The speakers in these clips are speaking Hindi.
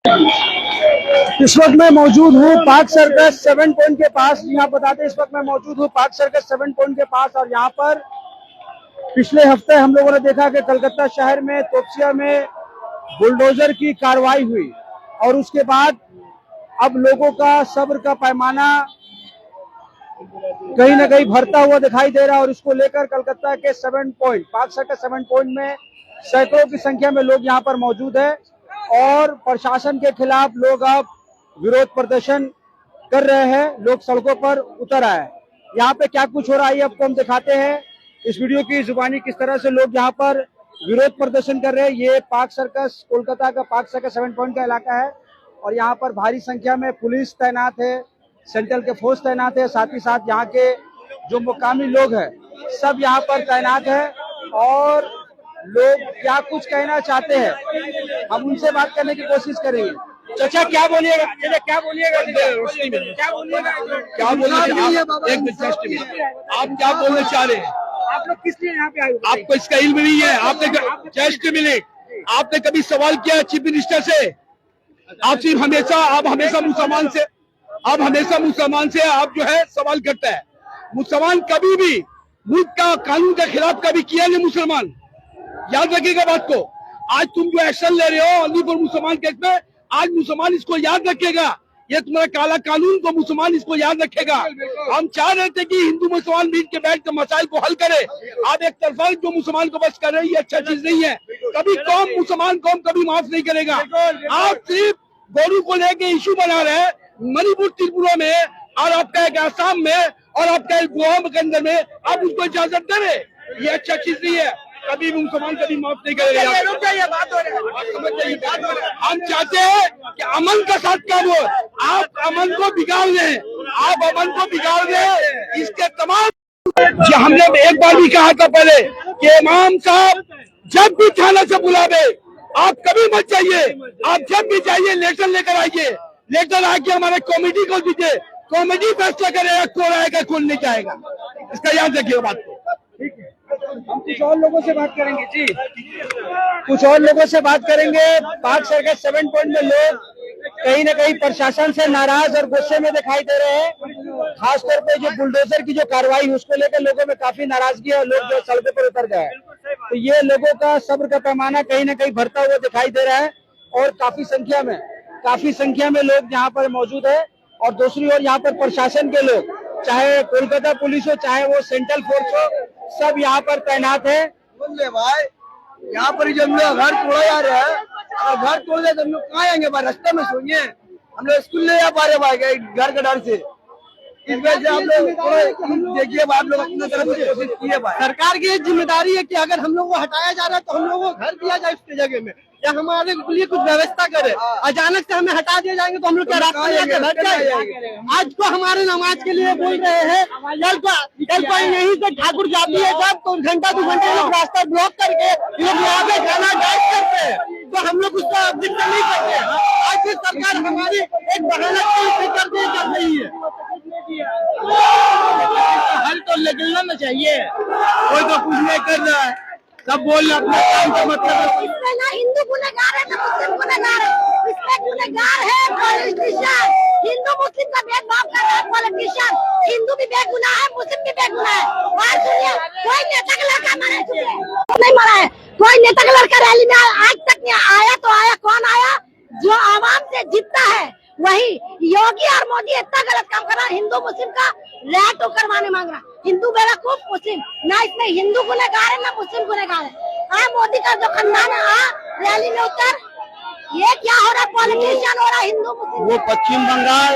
इस वक्त मैं मौजूद हूँ पार्क सर्कस 7 पॉइंट के पास। यहाँ बताते हैं इस वक्त मैं मौजूद हूँ पार्क सर्कस 7 पॉइंट के पास। और यहाँ पर पिछले हफ्ते हम लोगों ने देखा कि कलकत्ता शहर में तोपसिया में बुलडोजर की कार्रवाई हुई और उसके बाद अब लोगों का सब्र का पैमाना कहीं ना कहीं भरता हुआ दिखाई दे रहा है। और इसको लेकर कलकत्ता के 7 पॉइंट पार्क सर्कस 7 पॉइंट में सैकड़ों की संख्या में लोग यहाँ पर मौजूद है और प्रशासन के खिलाफ लोग अब विरोध प्रदर्शन कर रहे हैं। लोग सड़कों पर उतर आए। यहाँ पे क्या कुछ हो रहा है आपको हम दिखाते हैं इस वीडियो की जुबानी, किस तरह से लोग यहाँ पर विरोध प्रदर्शन कर रहे हैं। ये पार्क सर्कस, कोलकाता का पार्क सर्कस 7 पॉइंट का इलाका है और यहाँ पर भारी संख्या में पुलिस तैनात है, सेंट्रल के फोर्स तैनात है, साथ ही साथ यहाँ के जो मुकामी लोग हैं सब यहाँ पर तैनात है। और लोग क्या कुछ कहना चाहते हैं हम उनसे बात करने की कोशिश करेंगे। चाचा क्या बोलिएगा, क्या बोलिएगा, क्या बोलिएगा, क्या बोलना एक जस्ट मिनट, आप क्या बोलना चाह रहे हैं? आप लोग किस लिए यहाँ पे आए? आपको इसका इल्म नहीं है? आपने जस्ट मिनट, आपने कभी सवाल किया चीफ मिनिस्टर से? आप सिर्फ हमेशा मुसलमान से आप जो है सवाल करता है। मुसलमान कभी भी मुल्क का कानून के खिलाफ कभी किया नहीं मुसलमान, याद रखिएगा बात को। आज तुम जो एक्शन ले रहे हो अलीपुर मुसलमान केस में, आज मुसलमान इसको याद रखेगा। ये तुम्हारा काला कानून को मुसलमान इसको याद रखेगा। हम चाह रहे थे कि हिंदू मुसलमान मिल के बैठ कर मसाइल को हल करे। आप एक तरफा जो मुसलमान को बस कर रहे हैं, ये अच्छा चीज नहीं है। कभी कौम मुसलमान कौम कभी माफ नहीं करेगा। आप सिर्फ गोरू को लेके इशू बना रहे हैं मणिपुर त्रिपुरा में और आपका एक आसाम में और आपका एक गोवा के अंदर में, आप उसको इजाजत दे रहे, ये अच्छा चीज नहीं है। कभी भी मुसलमान कभी माफ नहीं करेगा। हम चाहते हैं कि अमन का साथ काम हो। आप अमन को बिगाड़ रहे, आप अमन को बिगाड़ रहे। इसके तमाम जो हमने एक बार भी कहा था पहले कि इमाम साहब जब भी थाना से बुलावे आप कभी मत जाइए, आप जब भी जाइए लेटर लेकर आइए, लेटर आके हमारे कमेटी को दीजिए, कमेटी फैसला करेगा कौन आएगा कौन नहीं जाएगा। इसका याद रखिए बात को। हम कुछ और लोगों से बात करेंगे जी, कुछ और लोगों से बात करेंगे। पार्क सर्कस 7 पॉइंट में लोग कहीं ना कहीं प्रशासन से नाराज और गुस्से में दिखाई दे रहे हैं। खासतौर पे जो बुलडोजर की जो कार्रवाई उसको लेकर लोगों में काफी नाराजगी है और लोग जो सड़कों पर उतर गए हैं। तो ये लोगों का सब्र का पैमाना कहीं ना कहीं भरता हुआ दिखाई दे रहा है और काफी संख्या में लोग यहाँ पर मौजूद है। और दूसरी ओर यहाँ पर प्रशासन के लोग, चाहे कोलकाता पुलिस हो चाहे वो सेंट्रल फोर्स हो, सब यहाँ पर तैनात है। बोलिए भाई, यहाँ पर जो हम लोग घर तोड़ा जा रहे हैं, और घर तोड़ दे तो हम लोग कहाँ आएंगे भाई? रास्ते में सोइए, हम लोग स्कूल नहीं जा पा रहे भाई घर के डर से। इस वजह से हम लोग देखिए आप लोग अपनी तरफ से कोशिश किए भाई। सरकार की जिम्मेदारी है कि अगर हम लोग को हटाया जा रहा है तो हम लोग को घर दिया जाए उसकी जगह में, या हमारे लिए कुछ व्यवस्था करे। अचानक से हमें हटा दिए जाएंगे तो हम लोग क्या रास्ता लेके बैठ जाएंगे? आज को हमारे नमाज के लिए बोल रहे हैं, कल को यहीं से ठाकुर जाती है जब तो घंटा 2 घंटे लोग रास्ता ब्लॉक करके लोग यहाँ पे खाना डाइट करते हैं, तो हम लोग उसका ऑब्जेक्ट नहीं करते। आज भी सरकार हमारी एक बहाना कर रही है। हल तो निकलना चाहिए, कोई तो कुछ नहीं कर रहा है, सब बोल रहे अपना काम का मतलब। इसमें ना हिंदू गुनहगार है ना मुस्लिम गुनहगार है, इसमें गुनहगार है पॉलिटिशियन। हिंदू मुस्लिम का भेदभाव कर रहा है पॉलिटिशियन। हिंदू भी बेगुनाह है, मुस्लिम भी बेगुनाह है। और सुनिए, कोई नेता का लड़का नहीं मरा है, कोई नेता का लड़का रैली में आज तक नहीं आया। तो आया कौन आया? जो आवाम से जीतता है वही। योगी और मोदी इतना गलत काम कर रहा है, हिंदू मुस्लिम का लैटो करवाने मांग रहा है। हिंदू बेवकूफ, मुस्लिम ना, इसमें हिंदू गुनहगार है ना मुस्लिम गुनहगार है। मोदी का जो खानदान है रैली में उतर, ये क्या हो रहा है? पॉलिटिशियन हो रहा है हिंदू मुस्लिम। वो पश्चिम बंगाल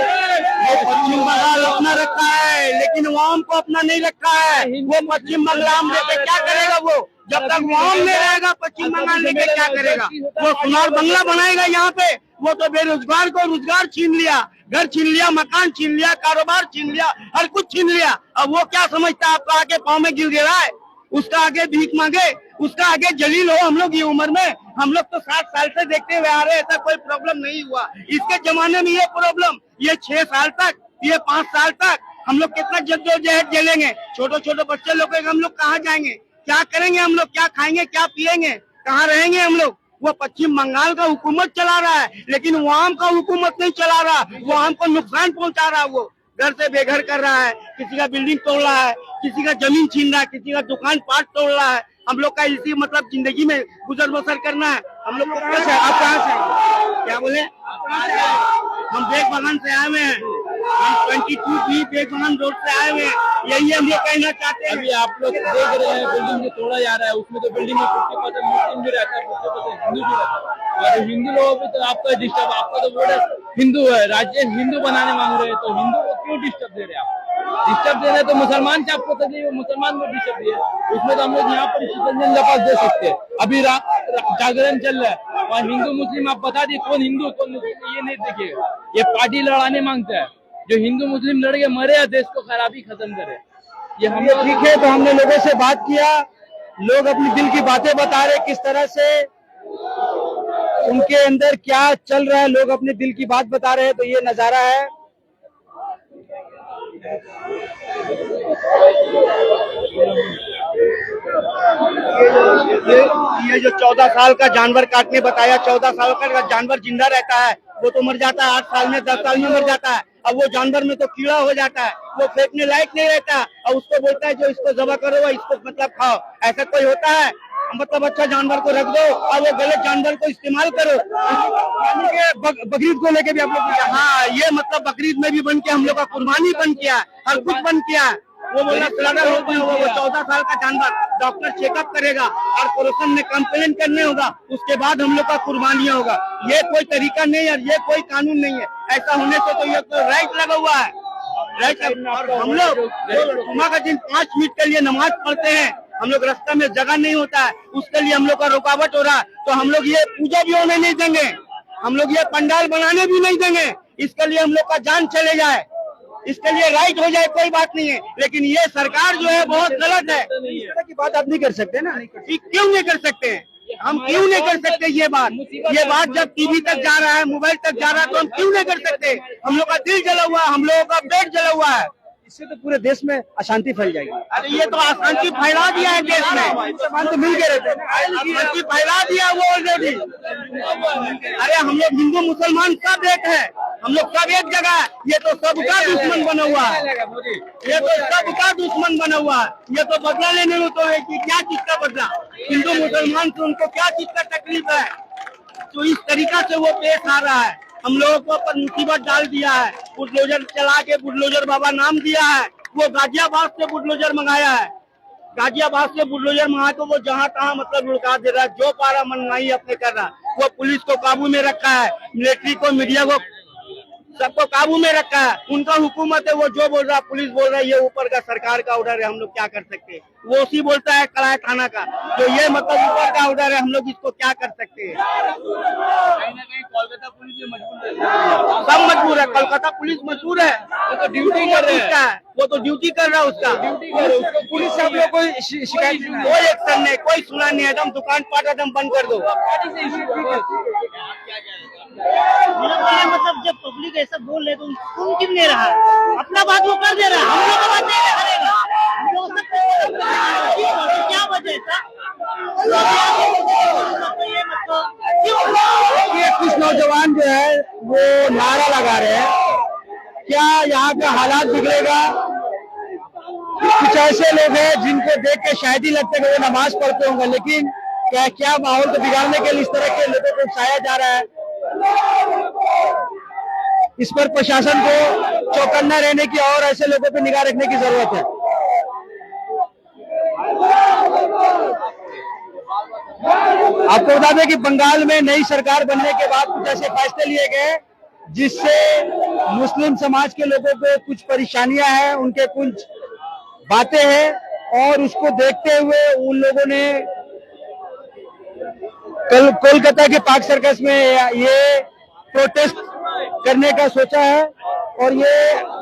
अपना रखा है लेकिन आवाम को अपना नहीं रखा है। वो पश्चिम बंगाल लेके क्या करेगा? वो जब तक आवाम में रहेगा पश्चिम बंगाल लेके क्या करेगा? वो सुनार बंगला बनाएगा यहाँ पे। वो तो बेरोजगार को रोजगार छीन लिया, घर छीन लिया, मकान छीन लिया, कारोबार छीन लिया, हर कुछ छीन लिया। अब वो क्या समझता है आपका आगे पाँव में गिर रहा है? उसका आगे भीख मांगे, उसका आगे जलील हो। हम लोग ये उम्र में, हम लोग तो 60 साल से देखते हुए आ रहे हैं, ऐसा कोई प्रॉब्लम नहीं हुआ। इसके जमाने में ये प्रॉब्लम, ये 6 साल तक, ये 5 साल तक हम लोग कितना जद्दोजहद झेलेंगे। छोटे छोटे बच्चे लोग हम लोग कहाँ जाएंगे? क्या करेंगे हम लोग? क्या खाएंगे? क्या पिएंगे? कहाँ रहेंगे हम लोग? वो पश्चिम बंगाल का हुकूमत चला रहा है, लेकिन वो आम का हुकूमत नहीं चला रहा, वो आम को नुकसान पहुंचा रहा है। वो घर से बेघर कर रहा है, किसी का बिल्डिंग तोड़ रहा है, किसी का जमीन छीन रहा है, किसी का दुकान पाट तोड़ रहा है। हम लोग का इसी मतलब जिंदगी में गुजर बसर करना है। हम लोग कहाँ से आप कहाँ से क्या बोले, हम बेग बगान से आए हुए हैं, हम 22B बेग बगान रोड से आए हुए हैं। यही हम लोग कहना चाहते हैं। अभी आप लोग देख रहे हैं बिल्डिंग जो तोड़ा जा रहा है, उसमें तो बिल्डिंग में 50% मुस्लिम भी रहता है, 50% हिंदू भी रहता है। और हिंदू लोगों पे तो आपका डिस्टर्ब, आपका तो वोट हिंदू है, राज्य हिंदू बनाने मांग रहे हैं, तो हिंदू को क्यों डिस्टर्ब दे रहे हैं आप? डिस्टर्ब दे रहे हैं तो मुसलमान से आपको तकलीफ, मुसलमान को डिस्टर्ब दिए, उसमें तो हम लोग यहाँ पर सिटीजन लफाज दे सकते हैं। अभी जागरण चल रहा है, और हिंदू मुस्लिम आप बता दिए कौन हिंदू कौन मुस्लिम, ये नहीं देखिएगा। ये पार्टी लड़ाने मांगता है, जो हिंदू मुस्लिम लड़ के मरे या देश को खराबी खत्म करे। ये हम लोग ठीक है, तो हमने लोगों से बात किया, लोग अपनी दिल की बातें बता रहे, किस तरह से उनके अंदर क्या चल रहा है, लोग अपने दिल की बात बता रहे हैं। तो ये नजारा है। ये जो 14 साल का जानवर काटने बताया, 14 साल का जानवर जिंदा रहता है, वो तो मर जाता है 8 साल में, 10 साल में मर जाता है। अब वो जानवर में तो कीड़ा हो जाता है, वो फेंकने लायक नहीं रहता, और उसको बोलता है जो इसको जबा करो वो इसको मतलब खाओ। ऐसा कोई होता है? मतलब अच्छा जानवर को रख दो और वो गलत जानवर को इस्तेमाल करो। बकरीद को लेके भी आप लोग, हाँ, ये मतलब बकरीद में भी बन के हम लोग का कुर्बानी बन किया, हर कुछ बन किया। वो बोला स्लगर हो गया, वो 14 साल का जानवर डॉक्टर चेकअप करेगा और कॉर्पोरेशन में कंप्लेन करने होगा, उसके बाद हम लोग का कुर्बानियां होगा। ये कोई तरीका नहीं है, ये कोई कानून नहीं है। ऐसा होने से तो ये तो राइट लगा हुआ है, राइट। और हम लोग जुम्मा का दिन 5 मिनट के लिए नमाज पढ़ते हैं, हम लोग रास्ते में जगह नहीं होता है, उसके लिए हम लोग का रुकावट हो रहा है। तो हम लोग ये पूजा भी होने नहीं देंगे, हम लोग ये पंडाल बनाने भी नहीं देंगे। इसके लिए हम लोग का जान चले जाए, इसके लिए राइट हो जाए, कोई बात नहीं है। लेकिन ये सरकार जो है बहुत गलत है। इस तरह की बात आप नहीं कर सकते ना। क्यों नहीं कर सकते? हम क्यों नहीं कर सकते ये बात जब टीवी तक जा रहा है, मोबाइल तक जा रहा है, तो हम क्यों नहीं कर सकते? हम लोग का दिल जला हुआ है, हम लोगों का पेट जला हुआ है। इससे तो पूरे देश में अशांति फैल जाएगी। अरे ये तो अशांति फैला दिया है देश में, तो मिल के रहते हैं, अशांति फैला दिया वो ऑलरेडी। अरे हम लोग हिंदू मुसलमान सब एक है, हम लोग सब एक जगह है। ये तो सबका दुश्मन बना हुआ है, ये तो सबका दुश्मन बना हुआ है। ये तो बदला लेने में तो है कि क्या चीज का बदला, हिंदू मुसलमान से उनको क्या चीज का तकलीफ है, तो इस तरीका से वो पेश आ रहा है। हम लोगों को पर मुसीबत डाल दिया है, बुलडोजर चला के बुलडोजर बाबा नाम दिया है। वो गाजियाबाद से बुलडोजर मंगाया है, गाजियाबाद से बुलडोजर मंगा तो वो जहाँ तहाँ मतलब लुढ़का दे रहा है, जो पारा मनमाई अपने कर रहा है। वो पुलिस को काबू में रखा है, मिलिट्री को, मीडिया को, सबको काबू में रखा है। उनका हुकूमत है, वो जो बोल रहा है पुलिस बोल रहा है, ये ऊपर का सरकार का ऑर्डर है, हम लोग क्या कर सकते हैं। वो उसी बोलता है कड़ाय थाना का, तो ये मतलब ऊपर का ऑर्डर है, हम लोग इसको क्या कर सकते हैं। कहीं ना कहीं कोलकाता पुलिस भी मजबूर है, सब मजबूर है, कोलकाता पुलिस मजबूर है, वो तो ड्यूटी कर रहे हैं, वो तो ड्यूटी कर रहा है उसका। ड्यूटी कर रहे हैं, उसको पुलिस से आप लोग कोई शिकायत नहीं? कोई एक्शन नहीं, कोई सुना नहीं, एकदम दुकान पाट एकदम बंद कर दो। मतलब जब पब्लिक ऐसा बोल रहे तो सुन क्यों नहीं रहा है? अपना बात वो कर दे रहा है, हम लोग का बात नहीं करेगा। हम लोग सब क्या वजह है? ये कुछ नौजवान जो है वो नारा लगा रहे हैं, क्या यहाँ का हालात बिगड़ेगा? कुछ ऐसे लोग हैं जिनको देख के शायद ही लगता है कि वो नमाज पढ़ते होंगे, लेकिन क्या माहौल को बिगाड़ने के लिए इस तरह के लोगों को उकसाया जा रहा है। इस पर प्रशासन को चौकन्ना रहने की और ऐसे लोगों पर निगाह रखने की जरूरत है। आपको बता दें कि बंगाल में नई सरकार बनने के बाद कुछ ऐसे फैसले लिए गए जिससे मुस्लिम समाज के लोगों को कुछ परेशानियां हैं, उनके कुछ बातें हैं, और उसको देखते हुए उन लोगों ने कल कोलकाता के पार्क सर्कस में ये प्रोटेस्ट करने का सोचा है, और ये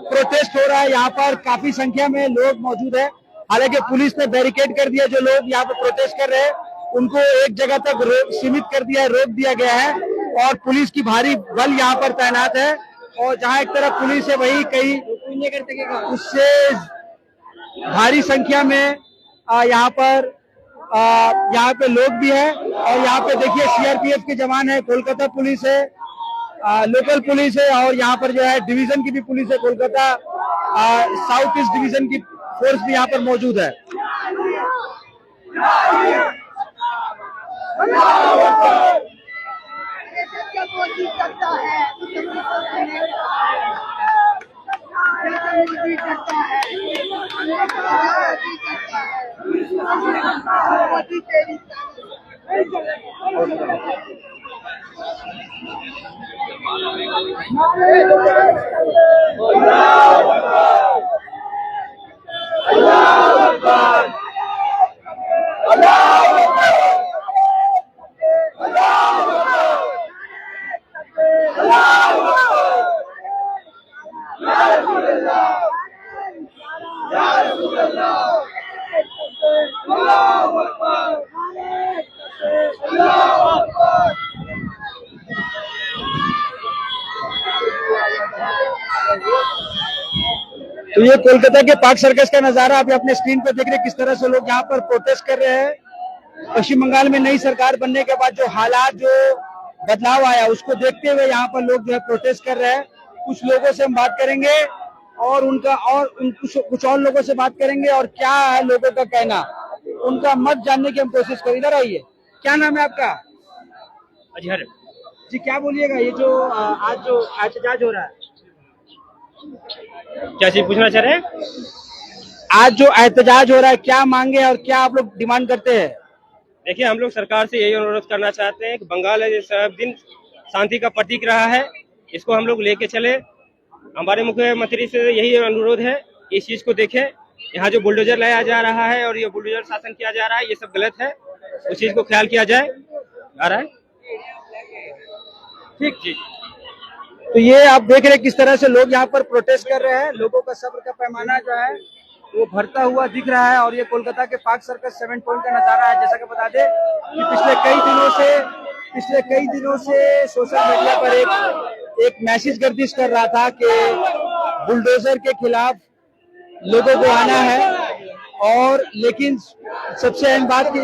प्रोटेस्ट हो रहा है। यहाँ पर काफी संख्या में लोग मौजूद है, हालांकि पुलिस ने बैरिकेड कर दिया। जो लोग यहाँ पर प्रोटेस्ट कर रहे हैं उनको एक जगह तक सीमित कर दिया है, रोक दिया गया है, और पुलिस की भारी बल यहाँ पर तैनात है। और जहाँ एक तरफ पुलिस है वही कई उससे भारी संख्या में यहाँ पर यहाँ पे लोग भी हैं और यहाँ पे देखिए सीआरपीएफ के जवान है, कोलकाता पुलिस है, लोकल पुलिस है और यहाँ पर जो है डिवीजन की भी पुलिस है, कोलकाता साउथ ईस्ट डिवीजन की फोर्स भी यहाँ पर मौजूद है। तो ये कोलकाता के पार्क सर्कस का नजारा आप अपने स्क्रीन पर देख रहे हैं, किस तरह से लोग यहाँ पर प्रोटेस्ट कर रहे हैं। पश्चिम बंगाल में नई सरकार बनने के बाद जो हालात, जो बदलाव आया, उसको देखते हुए यहाँ पर लोग जो है प्रोटेस्ट कर रहे हैं। कुछ लोगों से हम बात करेंगे और कुछ और लोगों से बात करेंगे और क्या है लोगों का कहना, उनका मत जानने की हम कोशिश करें। इधर आइए, क्या नाम है आपका? अजहर जी, क्या बोलिएगा ये जो आज जो एहतजाज हो रहा है, क्या चीज पूछना चाह रहे हैं? आज जो एहतजाज हो रहा है, क्या मांगे और क्या आप लोग डिमांड करते हैं? देखिए, हम लोग सरकार से यही अनुरोध करना चाहते हैं कि बंगाल है सब दिन शांति का प्रतीक रहा है, इसको हम लोग लेके चले। हमारे मुख्यमंत्री से यही अनुरोध है, इस चीज को देखें। यहाँ जो बुलडोजर लाया जा रहा है और ये बुलडोजर शासन किया जा रहा है, ये सब गलत है, उस चीज को ख्याल किया जाए। आ रहा है ठीक जी। तो ये आप देख रहे हैं किस तरह से लोग यहाँ पर प्रोटेस्ट कर रहे हैं। लोगों का सब्र का पैमाना जो है वो भरता हुआ दिख रहा है और ये कोलकाता के पार्क सर्कस 7 पॉइंट का नजारा है। जैसा कि बता दें कि पिछले कई दिनों से सोशल मीडिया पर एक मैसेज गर्दिश कर रहा था कि बुलडोजर के खिलाफ लोगों को आना है, और लेकिन सबसे अहम बात कि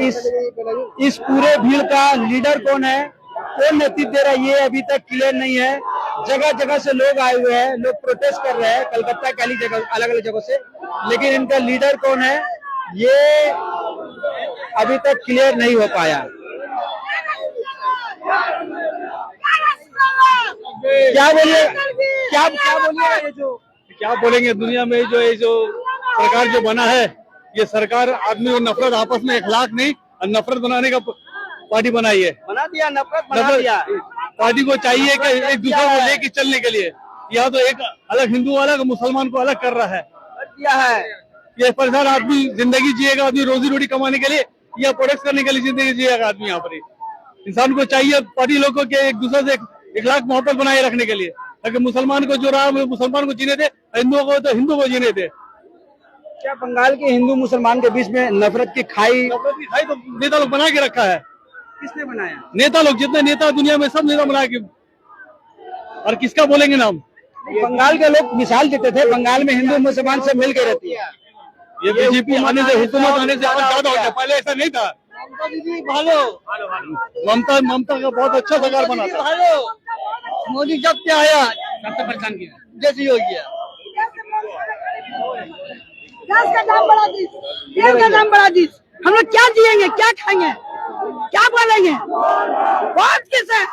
इस पूरे भीड़ का लीडर कौन है, कौन नेतृत्व दे रहा है, ये अभी तक क्लियर नहीं है। जगह जगह से लोग आए हुए हैं, लोग प्रोटेस्ट कर रहे हैं, कलकत्ता के अलग अलग जगह से, लेकिन इनका लीडर कौन है ये अभी तक क्लियर नहीं हो पाया। क्या बोलिए, क्या बोलिएगा ये जो क्या बोलेंगे? दुनिया में जो ये जो सरकार जो बना है, ये सरकार आदमी और नफरत आपस में इखलाक नहीं और नफरत बनाने का पार्टी बनाई है। नफरत बना दिया। पार्टी को चाहिए कि एक दूसरे को लेके चलने के लिए, यहाँ तो एक अलग हिंदू अलग मुसलमान को अलग कर रहा है। ये परेशान आदमी जिंदगी जिएगा, आदमी रोजी रोटी कमाने के लिए या प्रोडक्ट करने के लिए जिंदगी जिएगा आदमी। यहाँ पर इंसान को चाहिए पार्टी लोगों के एक दूसरे से इखलाक मोहब्बत बनाए रखने के लिए, ताकि मुसलमान को जो रहा मुसलमान को जीने थे, हिंदुओं को तो हिंदू को जीने थे। क्या बंगाल के हिंदू मुसलमान के बीच में नफरत की खाई तो नेता लोग बना के रखा है। किसने बनाया? नेता लोग, जितने नेता दुनिया में सब नेता बना के, और किसका बोलेंगे नाम? बंगाल के लोग मिसाल देते थे, बंगाल में हिंदू मुसलमान से मिल के रहती है। ये बीजेपी आने से, हुकूमत आने से बहुत ज्यादा हो गया, पहले ऐसा नहीं था। ममता का बहुत अच्छा सरकार बना था। मोदी जब से आया सबसे परेशान किया, जैसे हो गया। गैस का दाम बढ़ा दी, तेल का दाम बढ़ा दी, हम लोग क्या जिएंगे, क्या खाएंगे, क्या बोलेंगे? बहुत किस है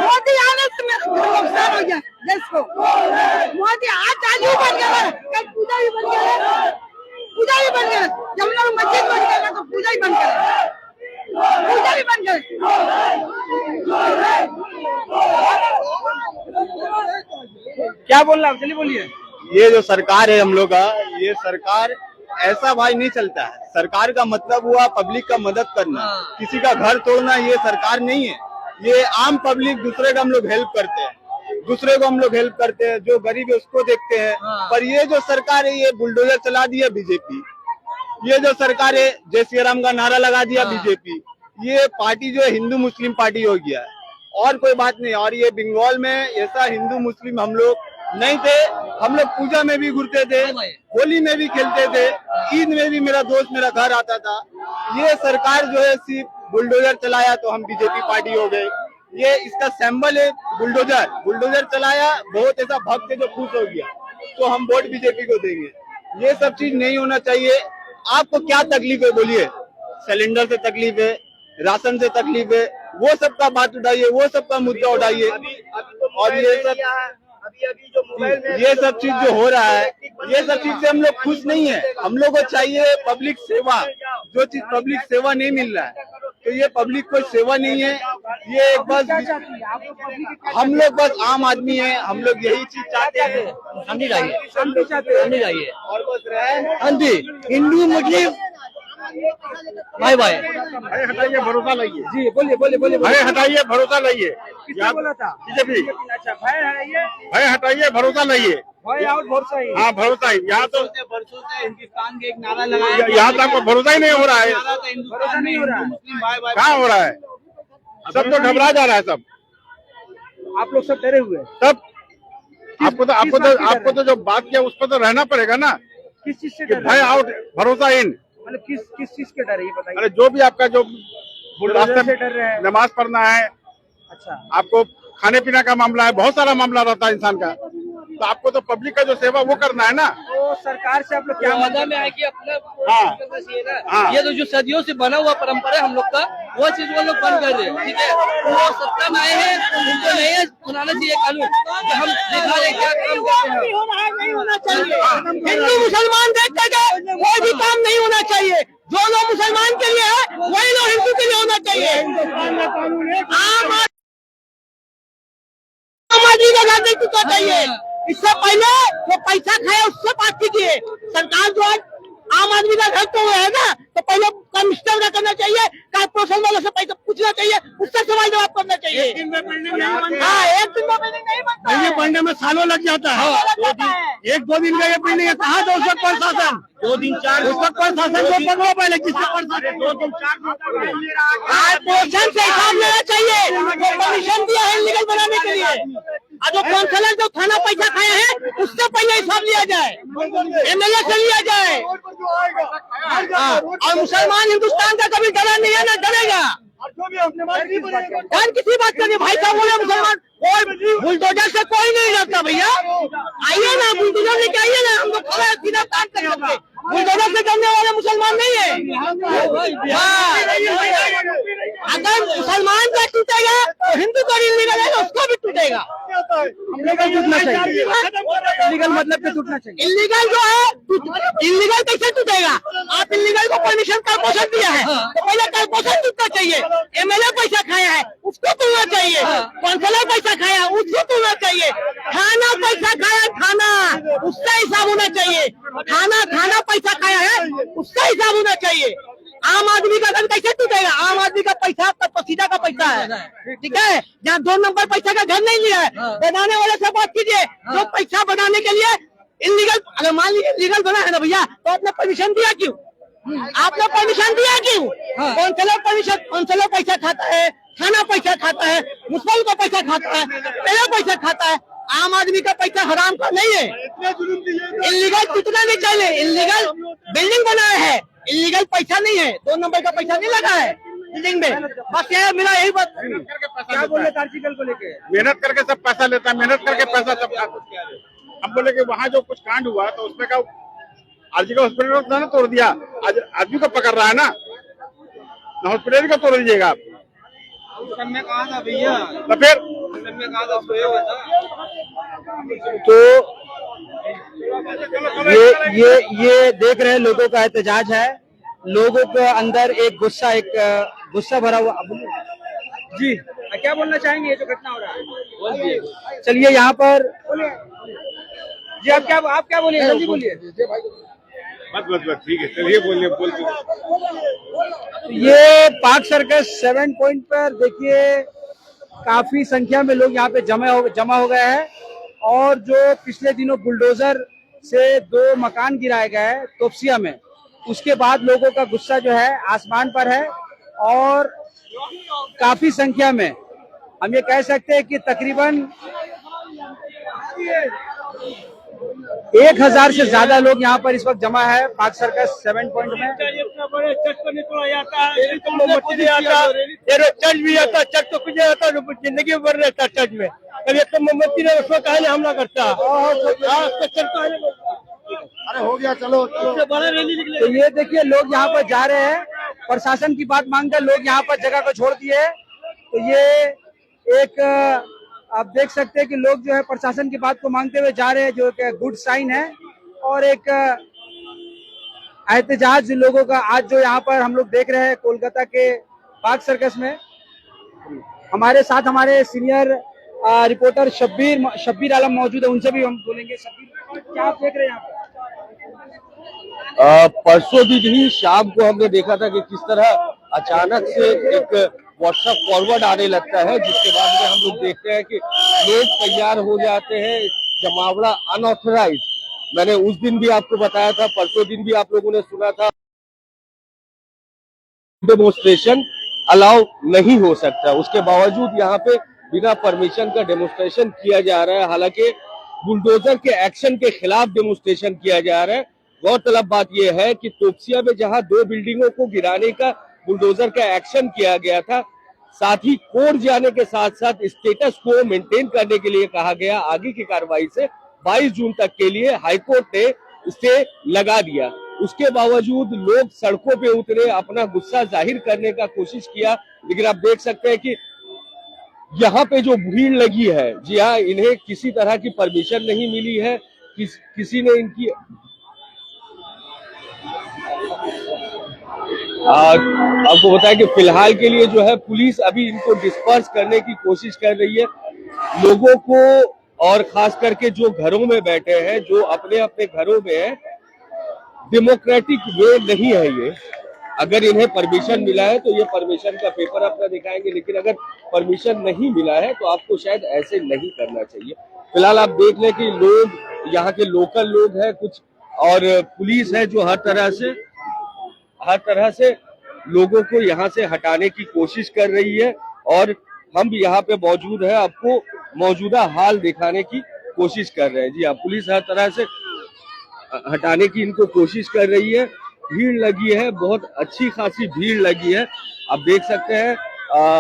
मोदी आने से मेरा नुकसान हो गया देश को। मोदी आज ही बन गया, कल पूजा भी बन गया, पूजा भी बन गया, जब लोग मस्जिद बन गया तो पूजा ही बन गया, पूजा भी बन गया। क्या बोल रहा है, चलिए बोलिए। ये जो सरकार है हम लोग का, ये सरकार ऐसा भाई नहीं चलता है। सरकार का मतलब हुआ पब्लिक का मदद करना, किसी का घर तोड़ना ये सरकार नहीं है। ये आम पब्लिक, दूसरे का हम लोग हेल्प करते हैं, दूसरे को हम लोग हेल्प करते हैं, जो गरीब है उसको देखते हैं। पर ये जो सरकार है ये बुलडोजर चला दिया बीजेपी। ये जो सरकार है जय श्री राम का नारा लगा दिया बीजेपी। ये पार्टी जो है हिंदू मुस्लिम पार्टी हो गया है और कोई बात नहीं। और ये बंगाल में ऐसा हिंदू मुस्लिम हम लोग नहीं थे। हम लोग पूजा में भी घूरते थे, होली में भी खेलते थे, ईद में भी मेरा दोस्त मेरा घर आता था। ये सरकार जो है सिर्फ बुलडोजर चलाया तो हम बीजेपी पार्टी हो गए। ये इसका सिंबल है बुलडोजर चलाया, बहुत ऐसा भक्त है जो खुश हो गया तो हम वोट बीजेपी को देंगे। ये सब चीज नहीं होना चाहिए। आपको क्या तकलीफ है बोलिए? सिलेंडर से तकलीफ है, राशन से तकलीफ है, वो सब का बात उठाइए, वो सब का मुद्दा उठाइए। और ये सब चीज जो हो रहा है, ये सब चीज से हम लोग खुश नहीं है। हम लोग को चाहिए पब्लिक सेवा। जो चीज पब्लिक सेवा नहीं मिल रहा है तो ये पब्लिक कोई सेवा नहीं है। ये बस हम लोग बस आम आदमी है, हम लोग यही चीज चाहते हैं। शांति चाहिए और बस रहे शांति। हिंदू मुस्लिम भाई भाई हटाइए, भरोसा लाइए। जी बोलिए बोलिए बोलिए भय हटाइए, भरोसा लाइए। किसने बोला था? बीजेपी। अच्छा भय है, भय हटाइए, भरोसा लाइए। भय आउट भरोसा ही। हाँ, भरोसा ही। यहाँ तो बरसों से हिंदुस्तान के एक नारा लगाया, यहाँ तो आपको भरोसा ही नहीं हो रहा है। भरोसा नहीं हो रहा है। कहाँ हो रहा है? सब तो घबरा जा रहा है सब। आप लोग सब डरे हुए हैं। सब आपको तो जो बात किया उस पर तो रहना पड़ेगा ना। किस चीज से कि डर भय आउट, भरोसा इन। मतलब किस चीज के डर है ये बताइए। अरे जो भी आपका जो बुलडोजर रास्ते से डर रहे हैं। नमाज पढ़ना है, अच्छा आपको खाने पीने का मामला है, बहुत सारा मामला रहता है इंसान का। तो आपको तो पब्लिक का जो सेवा वो करना है ना। तो सरकार से आप लोग क्या वादा में है कि अपना हाँ। करना चाहिए ना। हाँ। ये तो जो सदियों से बना हुआ परंपरा है हम लोग का, वो चीज वो लोग बंद कर रहे हैं। ठीक है, वो सत्ता में आए हैं तो उनको नहीं है बनाना चाहिए कानून कि हम दिखा रहे क्या काम करते हैं। नहीं होना चाहिए। हिंदू मुसलमान देखते गए, कोई भी काम नहीं होना चाहिए। जो लोग मुसलमान के लिए है वही लोग हिंदू के लिए होना चाहिए। आम आदमी का घर नहीं टूटना चाहिए। इससे पहले जो पैसा खाया उससे बात कीजिए। सरकार जो है आम आदमी का घर तो है ना, तो पहले कमिश्नर का करना चाहिए, कारपोरेशन वालों से पैसा पूछना चाहिए, उससे सवाल जवाब करना चाहिए। हाँ, एक दिन में बिल्डिंग नहीं बनता है। बनने में सालों लग जाता है। एक दो दिन का ये बिल्डिंग है, कहाँ दो सौ प्रशासन 2 दिन 4 प्रशासन को पकड़ो पहले। किससे प्रशासन 2 दिन 4 कारपोरेशन से हिसाब लेना चाहिए जो परमिशन दिया है इलीगल बनाने के लिए। और जो काउंसलर जो थाना पैसा खाया है उससे पहले हिसाब लिया जाए, एमएलए से लिया जाए। और मुसलमान हिंदुस्तान का कभी डरा नहीं है ना डरेगा। डर किसी बात का नहीं। भाई साहब बोले मुसलमान कोई बुलडोजर से कोई नहीं डरता भैया। आइए ना, बुलडोजर लेके आइए ना, हम लोग खड़े सीधा काम करेंगे। बुलडोजर से डरने वाले मुसलमान नहीं है। अगर मुसलमान का टूटेगा तो हिंदू का इलीगल है उसको भी टूटेगा। इलीगल टूटना चाहिए। इलीगल मतलब कि टूटना चाहिए। इलीगल जो है इलीगल कैसे टूटेगा? आप इलीगल को परमिशन कारपोरेशन दिया है तो पहले कारपोरेशन टूटना चाहिए। एमएलए पैसा खाया है उसको तोड़ना चाहिए, काउंसलर पैसा खाया उसको तोड़ना चाहिए, थाना पैसा खाया थाना उसका हिसाब होना चाहिए। थाना पैसा खाया है उसका हिसाब होना चाहिए। आम आदमी का घर कैसे टूटेगा? आम आदमी का पैसा आपका पसीना का पैसा है। ठीक है, जहाँ 2 नंबर पैसा का घर नहीं लिया है, बनाने वाले से बात कीजिए। जो पैसा बनाने के लिए इलीगल, अगर मान लीजिए इलीगल बना है ना भैया, तो आपने परमिशन दिया क्यों? आपने परमिशन दिया क्यों? काउंसलर पैसा खाता है, थाना पैसा खाता है, मुसलमान का पैसा खाता है, मेरा पैसा खाता है। आम आदमी का पैसा हराम का नहीं है। इलीगल टूटना नहीं चाहिए। इलीगल बिल्डिंग बनाया है, इलीगल पैसा नहीं है, 2 नंबर का पैसा नहीं लगा है बिल्डिंग में। बस ये मेरा यही बात। क्या बोले आर्टिकल को लेके? मेहनत करके सब पैसा लेता है, मेहनत करके पैसा सब। हम बोले कि वहाँ जो कुछ कांड हुआ तो उसमें का आरजी का हॉस्पिटल ना तोड़ दिया, आज आदमी को पकड़ रहा है ना हॉस्पिटल का तोड़ दीजिएगा आप। कहा था भैया, तो फिर तो ये देख रहे हैं लोगों का एहतजाज है। लोगों के अंदर एक गुस्सा भरा हुआ। जी क्या बोलना चाहेंगे ये जो घटना हो रहा है? चलिए यहाँ पर जी आप क्या बोलिए? जल्दी बोलिए। बस ठीक है, चलिए बोल। ये पार्क सर्कस 7 पॉइंट पर देखिए काफी संख्या में लोग यहाँ पे जमा हो गए हैं। और जो पिछले दिनों बुलडोजर से 2 मकान गिराए गए तोपसिया में, उसके बाद लोगों का गुस्सा जो है आसमान पर है। और काफी संख्या में हम ये कह सकते हैं कि तकरीबन 1000 से ज्यादा लोग यहाँ पर इस वक्त जमा है पार्क सर्कस 7 पॉइंट में। चर्च भी आता, चर्च तो कुछ आता, जिंदगी भर रहता चर्च में। कभी तो मोमबत्ती ने उसको कहा हमला करता। अरे हो गया, चलो बड़ा रैली निकले। तो ये देखिए लोग यहाँ पर जा रहे हैं, प्रशासन की बात मांगकर लोग यहाँ पर जगह को छोड़ दिए। तो ये एक आप देख सकते हैं कि लोग जो है प्रशासन की बात को मांगते हुए जा रहे हैं, जो एक गुड साइन है। और एक एहतजाज लोगों का आज जो यहाँ पर हम लोग देख रहे हैं कोलकाता के पार्क सर्कस में। हमारे साथ हमारे सीनियर रिपोर्टर शब्बीर आलम मौजूद है, उनसे भी हम बोलेंगे। शब्बीर, क्या आप देख रहे हैं यहाँ पर? परसों दिन ही शाम को हमने देखा था कि किस तरह अचानक से एक व्हाट्सएप फॉरवर्ड आने लगता है, जिसके बाद में हम लोग देखते हैं कि लोग तैयार हो जाते हैं जमावड़ा अनऑथराइज। मैंने उस दिन भी आपको बताया था, परसों दिन भी आप लोगों ने सुना था, डेमोन्स्ट्रेशन अलाउ नहीं हो सकता। उसके बावजूद यहाँ पे बिना परमिशन का डेमोन्स्ट्रेशन किया जा रहा है। हालांकि बुलडोजर के एक्शन के खिलाफ डेमोन्स्ट्रेशन किया जा रहा है। गौरतलब बात यह है कि तोपसिया में जहां 2 बिल्डिंगों को गिराने का बुलडोजर का एक्शन किया गया था, साथ ही कोर्ट जाने के साथ साथ स्टेटस को मेंटेन करने के लिए कहा गया। आगे की कार्रवाई से 22 जून तक के लिए हाईकोर्ट ने स्टे लगा दिया। उसके बावजूद लोग सड़कों पे उतरे, अपना गुस्सा जाहिर करने का कोशिश किया। लेकिन आप देख सकते हैं कि यहाँ पे जो भीड़ लगी है, जी हाँ, इन्हें किसी तरह की परमिशन नहीं मिली है। किसी ने इनकी आपको बताया कि फिलहाल के लिए जो है पुलिस अभी इनको डिस्पर्स करने की कोशिश कर रही है। लोगों को, और खास करके जो घरों में बैठे हैं, जो अपने अपने घरों में हैं, डेमोक्रेटिक वे नहीं है ये। अगर इन्हें परमिशन मिला है तो ये परमिशन का पेपर अपना दिखाएंगे, लेकिन अगर परमिशन नहीं मिला है तो आपको शायद ऐसे नहीं करना चाहिए। फिलहाल आप देख लें कि लोग, यहाँ के लोकल लोग हैं कुछ, और पुलिस है जो हर तरह से लोगों को यहाँ से हटाने की कोशिश कर रही है। और हम यहाँ पे मौजूद है, आपको मौजूदा हाल दिखाने की कोशिश कर रहे हैं। जी हाँ, पुलिस हर तरह से हटाने की इनको कोशिश कर रही है। भीड़ लगी है, बहुत अच्छी खासी भीड़ लगी है, आप देख सकते हैं।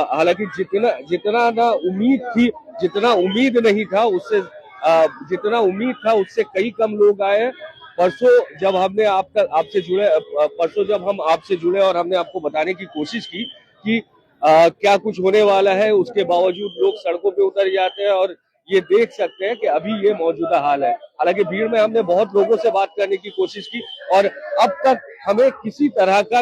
हालांकि जितना ना उम्मीद थी, जितना उम्मीद नहीं था, उससे जितना उम्मीद था उससे कई कम लोग आए हैं। परसों जब हम आपसे जुड़े और हमने आपको बताने की कोशिश की कि क्या कुछ होने वाला है, उसके बावजूद लोग सड़कों पे उतर जाते हैं। और ये देख सकते हैं कि अभी ये मौजूदा हाल है। हालांकि भीड़ में हमने बहुत लोगों से बात करने की कोशिश की और अब तक हमें किसी तरह का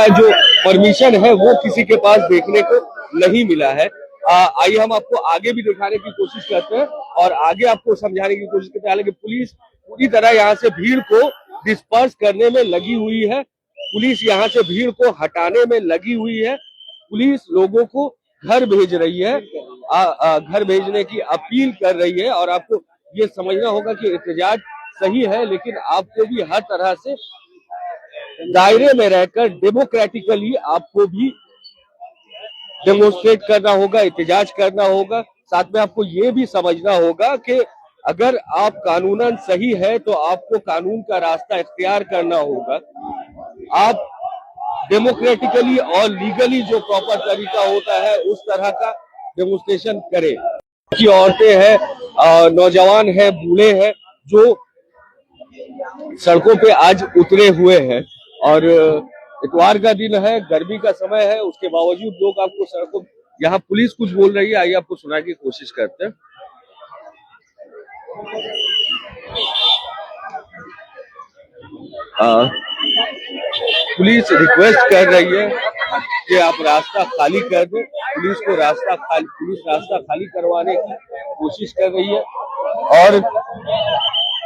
जो परमिशन है वो किसी के पास देखने को नहीं मिला है। आइए हम आपको आगे भी दिखाने की कोशिश करते हैं और आगे आपको समझाने की कोशिश करते हैं। हालांकि पुलिस पूरी तरह यहाँ से भीड़ को डिस्पर्स करने में लगी हुई है, पुलिस यहाँ से भीड़ को हटाने में लगी हुई है। पुलिस लोगों को घर भेज रही है, घर भेजने की अपील कर रही है। और आपको ये समझना होगा कि एहतजाज सही है, लेकिन आपको भी हर तरह से दायरे में रहकर डेमोक्रेटिकली आपको भी डेमोन्स्ट्रेट करना होगा, एहतजाज करना होगा। साथ में आपको ये भी समझना होगा कि अगर आप कानूनन सही है तो आपको कानून का रास्ता इख्तियार करना होगा। आप डेमोक्रेटिकली और लीगली जो प्रॉपर तरीका होता है उस तरह का डेमोन्स्ट्रेशन करें। की औरतें हैं, नौजवान हैं, बूढ़े हैं, जो सड़कों पे आज उतरे हुए हैं। और इतवार का दिन है, गर्मी का समय है, उसके बावजूद लोग आपको सड़कों, यहाँ पुलिस कुछ बोल रही है, आइए आपको सुनाने की कोशिश करते हैं। पुलिस रिक्वेस्ट कर रही है कि आप रास्ता खाली कर दें। पुलिस रास्ता खाली करवाने की कोशिश कर रही है और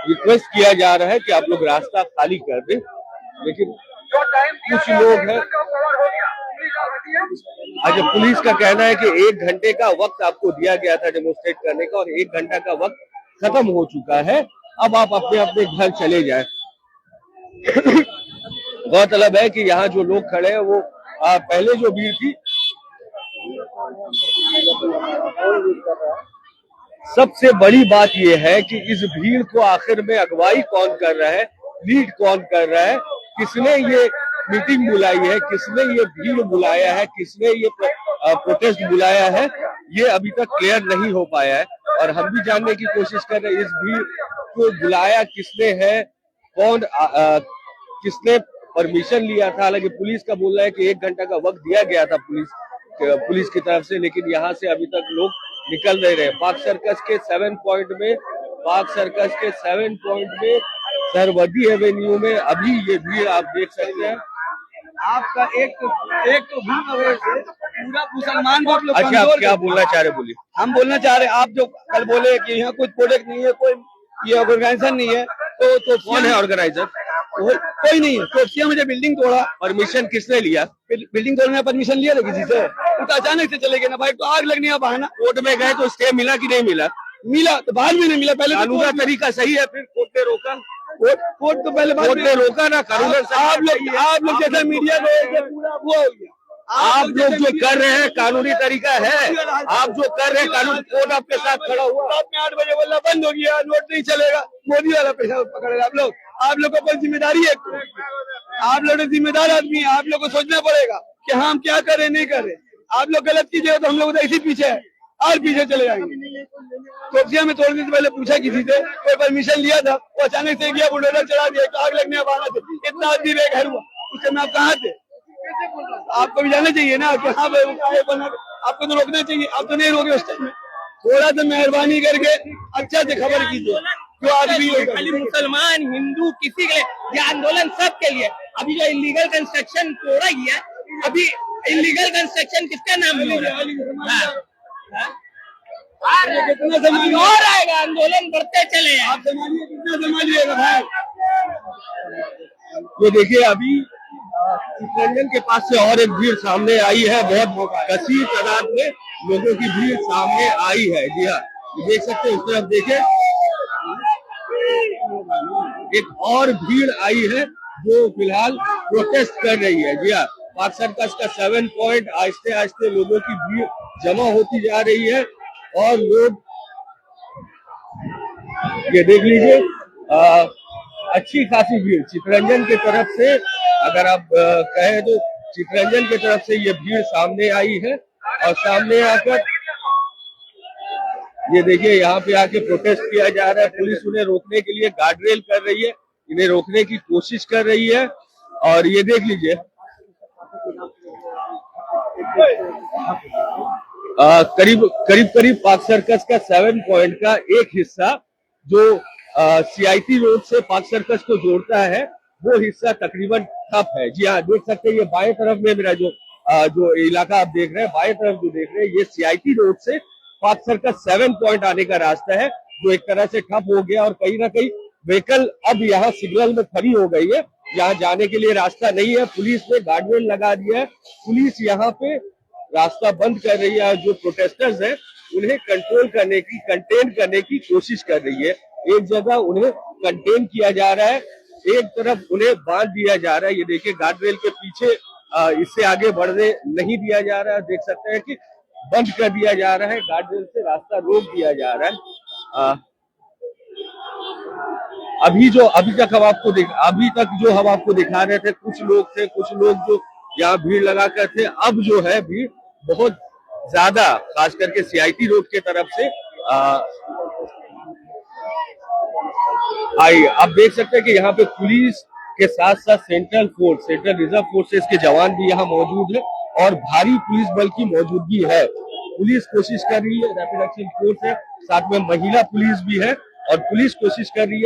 रिक्वेस्ट किया जा रहा है कि आप लोग रास्ता खाली कर दें। लेकिन कुछ लोग हैं, अच्छा, पुलिस का कहना है कि 1 घंटे का वक्त आपको दिया गया था डेमोन्स्ट्रेट करने का और 1 घंटा का वक्त खत्म हो चुका है, अब आप अपने अपने घर चले जाएं। गौरतलब है कि यहाँ जो लोग खड़े हैं वो पहले जो भीड़ थी, सबसे बड़ी बात यह है कि इस भीड़ को आखिर में अगुवाई कौन कर रहा है, लीड कौन कर रहा है, किसने ये मीटिंग बुलाई है, किसने ये भीड़ बुलाया है, किसने ये प्रोटेस्ट बुलाया है, ये अभी तक क्लियर नहीं हो पाया है। और हम भी जानने की कोशिश कर रहे हैं इस भीड़ को बुलाया किसने है, कौन किसने परमिशन लिया था। हालांकि पुलिस का बोलना है कि 1 घंटा का वक्त दिया गया था पुलिस की तरफ से, लेकिन यहाँ से अभी तक लोग निकल नहीं रहे। पार्क सर्कस के 7 पॉइंट में सरवदी एवेन्यू में अभी ये भीड़ आप देख सकते हैं। आपका एक तो भीड़ वजह से पूरा मुसलमान को आप लोग अच्छा, आप क्या बोलना चाह रहे, बोलिए। हम बोलना चाह रहे हैं, आप जो कल बोले कि यहाँ कुछ प्रोडक्ट नहीं है, कोई ये ऑर्गेनाइजेशन नहीं है, तो कौन है ऑर्गेनाइजर? कोई नहीं है। तो मुझे बिल्डिंग तोड़ा, परमिशन किसने लिया? बिल्डिंग तोड़ने का परमिशन लिया था किसी से? वो तो अचानक से चले गए ना भाई, तो आग लगने का बहाना। कोर्ट में गए तो स्टे मिला कि नहीं मिला? मिला तो बाद में नहीं मिला, पहले कानून का तरीका सही है, फिर कोर्ट ने रोका। कोर्ट तो पहले कोर्ट ने रोका ना, कानून। आप लोग जैसा मीडिया पूरा वो हो गया। आप लोग जो कर रहे हैं कानूनी तरीका है, आप जो कर रहे हैं कानून, कोर्ट आपके साथ खड़ा हुआ। रात में 8 बजे बोलना बंद हो गया, नोट नहीं चलेगा, मोदी वाला पैसा पकड़ेगा। आप लोग का कोई जिम्मेदारी है? आप लोग जिम्मेदार आदमी है, आप लोग को सोचना पड़ेगा कि हम क्या करें नहीं करें। आप लोग गलत कीजिए तो हम लोग ऐसे पीछे है और पीछे चले जाएंगे। तोपसिया में तोड़ने से पहले पूछा किसी से, कोई परमिशन लिया था? वो अचानक से गया, बुलडोजर चढ़ा दिया, तो आग लगने वाला थे, इतना आदमी बेघर हुआ। उस समय आप कहाँ थे? आपको भी जाना चाहिए ना कि हाँ भाई आपको तो रोकना चाहिए, आप तो नहीं रोके उस टाइम में। थोड़ा सा मेहरबानी करके अच्छा से खबर कीजिए। जो आदमी खाली मुसलमान हिंदू किसी के लिए, ये आंदोलन सबके लिए। अभी जो इलीगल कंस्ट्रक्शन तोड़ा गया, अभी इलीगल कंस्ट्रक्शन किसका नाम कितना जमा और आएगा, आंदोलन बढ़ते चले। आप जमानिए, कितना जमा लिएगा भाई? तो देखिए अभी चितरंजन के पास से और एक भीड़ सामने आई है, बहुत कसीर तादाद में लोगों की भीड़ सामने आई है। जी हाँ, देख सकते हैं, उस तरफ देखें, एक और भीड़ आई है जो फिलहाल प्रोटेस्ट कर रही है। जी हाँ, पार्क सर्कस का 7 पॉइंट आहिस्ते आहिस्ते लोगों की भीड़ जमा होती जा रही है और लोग ये देख लीजिए अच्छी खासी भीड़ चितरंजन की तरफ से, अगर आप कहें तो चितरंजन की तरफ से ये भीड़ सामने आई है। और सामने आकर ये देखिए यहाँ पे आके प्रोटेस्ट किया जा रहा है। पुलिस उन्हें रोकने के लिए गार्डरेल कर रही है, इन्हें रोकने की कोशिश कर रही है। और ये देख लीजिए करीब पार्क सर्कस का 7 पॉइंट का एक हिस्सा जो CIT रोड से पार्क सर्कस को जोड़ता है, वो हिस्सा तकरीबन ठप है। जी हाँ, देख सकते हैं ये बाएं तरफ में मेरा जो इलाका आप देख रहे हैं, बाएं तरफ जो देख रहे हैं, ये CIT रोड से पार्क सर्कस 7 पॉइंट आने का रास्ता है जो एक तरह से ठप हो गया। और कहीं ना कहीं व्हीकल अब यहाँ सिग्नल में खड़ी हो गई है, यहाँ जाने के लिए रास्ता नहीं है। पुलिस ने गार्डरेल लगा दिया है, पुलिस यहाँ पे रास्ता बंद कर रही है। जो प्रोटेस्टर्स हैं उन्हें कंटेन करने की कोशिश कर रही है। एक जगह उन्हें कंटेन किया जा रहा है, एक तरफ उन्हें बांध दिया जा रहा है। ये देखिए गार्डरेल के पीछे इससे आगे बढ़ने नहीं दिया जा रहा है। देख सकते हैं कि बंद कर दिया जा रहा है, गार्डरेल से रास्ता रोक दिया जा रहा है। अभी तक हम आपको दिखा रहे थे, कुछ लोग जो यहाँ भीड़ लगा कर थे, अब जो है भीड़ बहुत ज्यादा खास करके CIT रोड के तरफ से आई। आप देख सकते हैं कि यहाँ पे पुलिस के साथ साथ सेंट्रल रिजर्व फोर्सेस के जवान भी यहाँ मौजूद है और भारी पुलिस बल की मौजूदगी है। पुलिस कोशिश कर रही है, रैपिड एक्शन फोर्स है, साथ में महिला पुलिस भी है और पुलिस कोशिश कर रही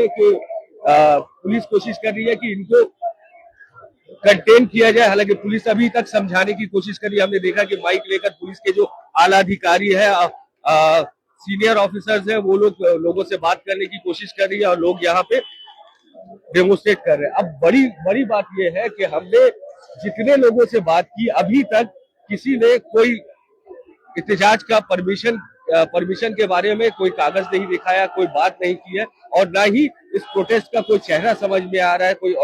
है कि इनको कंटेन किया जाए। हालांकि पुलिस अभी तक समझाने की कोशिश कर रही है। हमने देखा कि माइक लेकर पुलिस के जो आला अधिकारी है, सीनियर ऑफिसर्स है, वो लोगों से बात करने की कोशिश कर रही है और लोग यहाँ पे डेमोस्ट्रेट कर रहे हैं। अब बड़ी बात यह है कि हमने जितने लोगों से बात की, अभी तक किसी ने कोई एहतजाज का परमिशन के बारे में कोई कागज नहीं दिखाया, कोई बात नहीं की है और ना ही इस प्रोटेस्ट का कोई चेहरा समझ में आ रहा है, कोई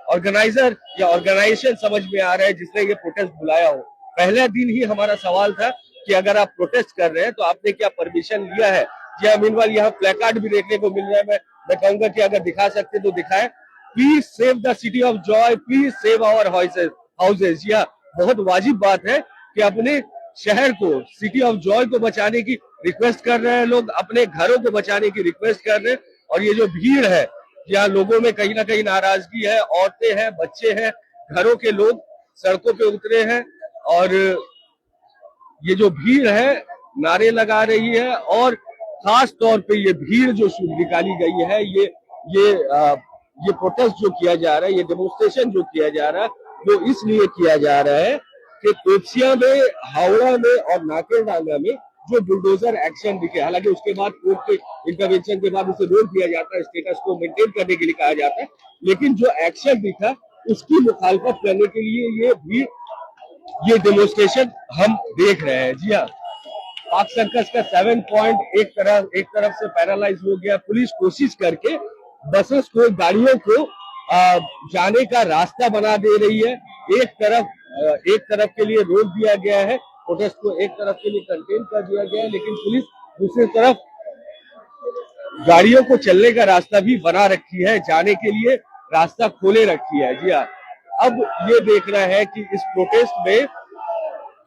ऑर्गेनाइजर या ऑर्गेनाइजेशन समझ में आ रहा है जिसने ये प्रोटेस्ट बुलाया हो। पहले दिन ही हमारा सवाल था कि अगर आप प्रोटेस्ट कर रहे हैं तो आपने क्या परमिशन लिया है? जी हाँ, मीनवाइल यहाँ प्लेकार्ड भी देखने को मिल रहा है। मैं कहूंगा कि अगर दिखा सकते तो दिखाएं। Please save the city of joy, please save our houses. या बहुत वाजिब बात है कि अपने शहर को, सिटी ऑफ जॉय को बचाने की रिक्वेस्ट कर रहे हैं लोग, अपने घरों को बचाने की रिक्वेस्ट कर रहे हैं। और ये जो भीड़ है, यहाँ लोगों में कहीं ना कहीं नाराजगी है, औरतें हैं, बच्चे हैं, घरों के लोग सड़कों पे उतरे हैं और ये जो भीड़ है नारे लगा रही है। और खास तौर पे ये भीड़ जो निकाली गई है, ये प्रोटेस्ट जो किया जा रहा है, ये डेमोन्स्ट्रेशन जो किया जा रहा है, वो इसलिए किया जा रहा है कि तोपसिया में, हावड़ा में और नाकेरडांगा में जो बुलडोजर एक्शन दिखे, हालांकि उसके बाद कोर्ट के इंटरवेंशन के बाद उसे रोक दिया जाता है, स्टेटस को मेंटेन करने के लिए कहा जाता है, लेकिन जो एक्शन दिखा उसकी मुखालफत करने के लिए ये डेमोन्स्ट्रेशन हम देख रहे हैं। जी हाँ, पाक सर्कस का 7 पॉइंट एक तरफ से पैरालाइज हो गया। पुलिस कोशिश करके बसेस को, गाड़ियों को जाने का रास्ता बना दे रही है। एक तरफ के लिए रोक दिया गया है, प्रोटेस्ट को एक तरफ के लिए कंटेन कर दिया गया है, लेकिन पुलिस दूसरी तरफ गाड़ियों को चलने का रास्ता भी बना रखी है, जाने के लिए रास्ता खोले रखी है। जी हाँ, अब ये देख रहा है कि इस प्रोटेस्ट में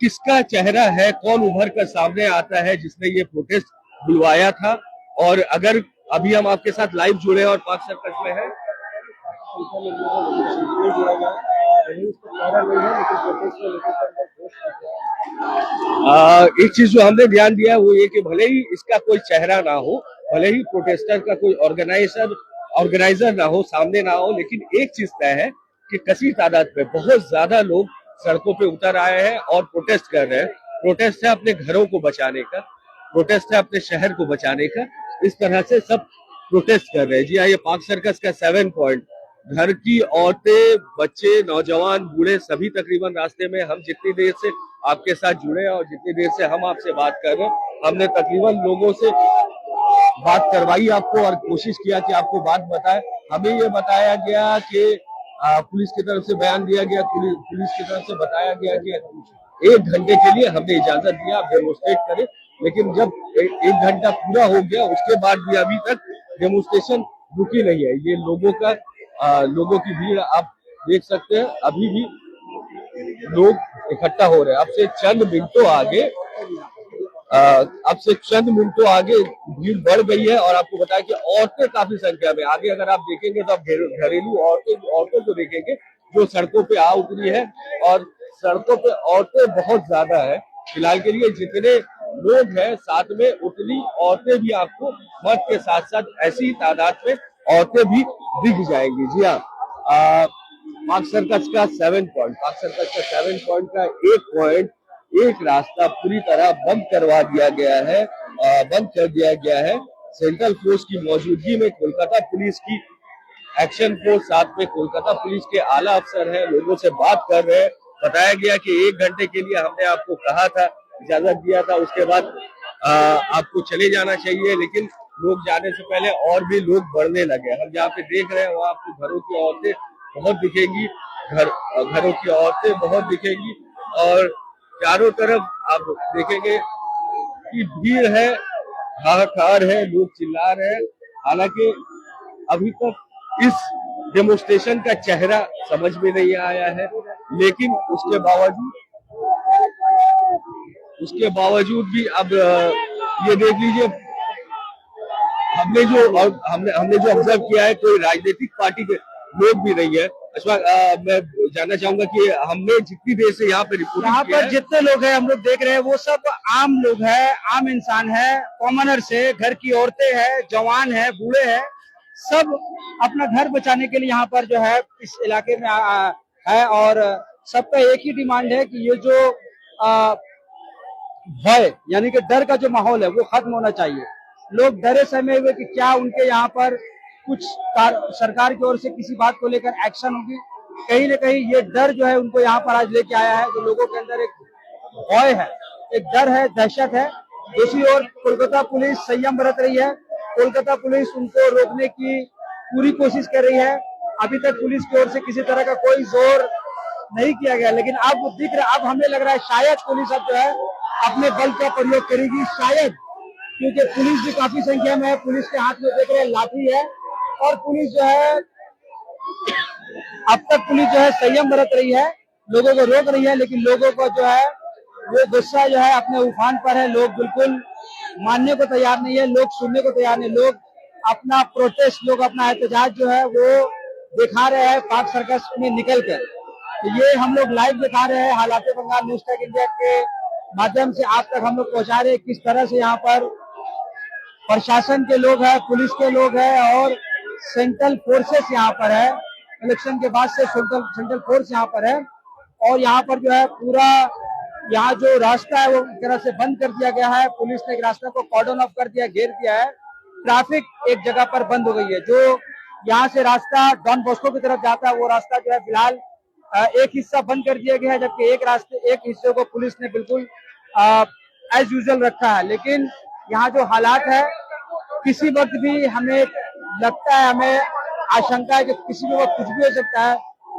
किसका चेहरा है, कौन उभर कर सामने आता है जिसने ये प्रोटेस्ट बुलवाया था। और अगर अभी हम आपके साथ लाइव जुड़े और पाक सर्कस में है, एक चीज जो हमने ध्यान दिया वो ये कि भले ही इसका कोई चेहरा ना हो, भले ही प्रोटेस्टर का कोई ऑर्गेनाइजर ना हो, सामने ना हो, लेकिन एक चीज तय है कि कसी तादाद में बहुत ज्यादा लोग सड़कों पे उतर आए हैं और प्रोटेस्ट कर रहे हैं। प्रोटेस्ट है अपने घरों को बचाने का, प्रोटेस्ट है अपने शहर को बचाने का। इस तरह से सब प्रोटेस्ट कर रहे हैं। जी हाँ, ये पाक सर्कस का 7 पॉइंट, घर की औरतें, बच्चे, नौजवान, बूढ़े सभी तकरीबन रास्ते में। हम जितनी देर से आपके साथ जुड़े और जितनी देर से हम आपसे बात कर रहे हैं, हमने तकरीबन लोगों से बात करवाई आपको और कोशिश किया कि आपको बात बताए। हमें ये बताया गया कि पुलिस की तरफ से बयान दिया गया, पुलिस की तरफ से बताया गया कि 1 घंटे के लिए हमने इजाजत दिया आप डेमोन्स्ट्रेट करें, लेकिन जब 1 घंटा पूरा हो गया उसके बाद भी अभी तक डेमोन्स्ट्रेशन रुकी नहीं है। ये लोगों की भीड़ आप देख सकते हैं, अभी भी लोग इकट्ठा हो रहे हैं। अब से चंद मिनटों आगे भीड़ बढ़ गई है और आपको बताया कि औरतें काफी संख्या में आगे, अगर आप देखेंगे तो आप घरेलू औरतों को देखेंगे जो सड़कों पे आ उतरी है और सड़कों पे औरतें बहुत ज्यादा है। फिलहाल के लिए जितने लोग हैं साथ में उतनी औरतें भी आपको मर्द के साथ साथ ऐसी तादाद में औरतें भी दिख जाएंगी। जी हाँ, पाक सर्कस का 7 पॉइंट का एक रास्ता पूरी तरह बंद करवा दिया गया है, बंद कर दिया गया है। सेंट्रल फोर्स की मौजूदगी में कोलकाता पुलिस की एक्शन फोर्स, साथ में कोलकाता पुलिस के आला अफसर हैं, लोगों से बात कर रहे हैं। बताया गया कि 1 घंटे के लिए हमने आपको कहा था, इजाजत दिया था, उसके बाद आपको चले जाना चाहिए, लेकिन लोग जाने से पहले और भी लोग बढ़ने लगे। हम जहाँ पे देख रहे हैं वहाँ आपको घरों की औरतें बहुत दिखेंगी, घरों की औरतें बहुत दिखेंगी और चारों तरफ आप देखेंगे कि भीड़ है, हाहाकार है, लोग चिल्ला रहे हैं। हालांकि अभी तक इस डेमोन्स्ट्रेशन का चेहरा समझ में नहीं आया है, लेकिन उसके बावजूद भी अब ये देख लीजिए, हमने जो ऑब्जर्व किया है, कोई राजनीतिक पार्टी के लोग भी नहीं है। मैं जानना चाहूंगा कि हमने जितनी देर से यहाँ पे रिपोर्ट, यहाँ पर जितने लोग हैं हम लोग देख रहे हैं वो सब आम लोग हैं, आम इंसान है, कॉमनर्स है, घर की औरतें हैं, जवान है, बूढ़े हैं, सब अपना घर बचाने के लिए यहाँ पर जो है इस इलाके में है। और सबका एक ही डिमांड है कि ये जो भय यानी कि डर का जो माहौल है वो खत्म होना चाहिए। लोग डरे सहमे हुए कि क्या उनके यहाँ पर कुछ सरकार की ओर से किसी बात को लेकर एक्शन होगी। कहीं न कहीं ये डर जो है उनको यहाँ पर आज लेके आया है। जो लोगों के अंदर एक भय है, एक डर है, दहशत है। दूसरी ओर कोलकाता पुलिस संयम बरत रही है, कोलकाता पुलिस उनको रोकने की पूरी कोशिश कर रही है। अभी तक पुलिस की ओर से किसी तरह का कोई जोर नहीं किया गया, लेकिन अब दिख रहा, अब हमें लग रहा है शायद पुलिस अब जो है अपने बल का प्रयोग करेगी, शायद क्योंकि पुलिस भी काफी संख्या में है। पुलिस के हाथ में देख रहे हैं लाठी है और पुलिस जो है अब तक पुलिस जो है संयम बरत रही है, लोगों को रोक रही है, लेकिन लोगों को जो है वो गुस्सा जो है अपने उफान पर है। लोग बिल्कुल मानने को तैयार नहीं है, लोग सुनने को तैयार नहीं। लोग अपना प्रोटेस्ट, लोग अपना एहतजाज जो है वो दिखा रहे हैं पाक सर्कस में निकल कर। तो ये हम लोग लाइव दिखा रहे हैं, हालात बंगाल न्यूज टेक इंडिया के माध्यम से आप तक हम लोग पहुंचा रहे हैं किस तरह से यहाँ पर प्रशासन के लोग हैं, पुलिस के लोग हैं और सेंट्रल फोर्सेस यहाँ पर है। इलेक्शन के बाद से सेंट्रल फोर्स यहाँ पर है और यहाँ पर जो है पूरा यहाँ जो रास्ता है वो एक तरह से बंद कर दिया गया है। पुलिस ने एक रास्ता को कॉर्डन ऑफ कर दिया, घेर दिया है। ट्रैफिक एक जगह पर बंद हो गई है। जो यहाँ से रास्ता डॉन बॉस्को की तरफ जाता है वो रास्ता जो है फिलहाल एक हिस्सा बंद कर दिया गया है, जबकि एक हिस्से को पुलिस ने बिल्कुल एज यूजुअल रखा है। लेकिन यहाँ जो हालात है किसी वक्त भी हमें लगता है, हमें आशंका है कि किसी भी वक्त कुछ भी हो सकता है।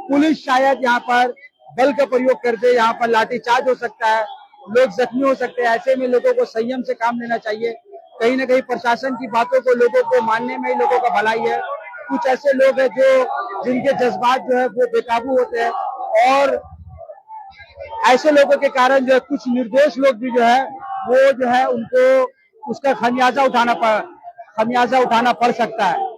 पुलिस शायद यहाँ पर बल का प्रयोग कर दे, यहाँ पर लाठीचार्ज हो सकता है, लोग जख्मी हो सकते हैं। ऐसे में लोगों को संयम से काम लेना चाहिए। कहीं ना कहीं प्रशासन की बातों को लोगों को मानने में ही लोगों का भलाई है। कुछ ऐसे लोग हैं जो जिनके जज्बात जो है वो बेकाबू होते हैं और ऐसे लोगों के कारण जो है कुछ निर्दोष लोग भी जो है वो जो है उनको उसका खमियाजा उठाना पड़ सकता है।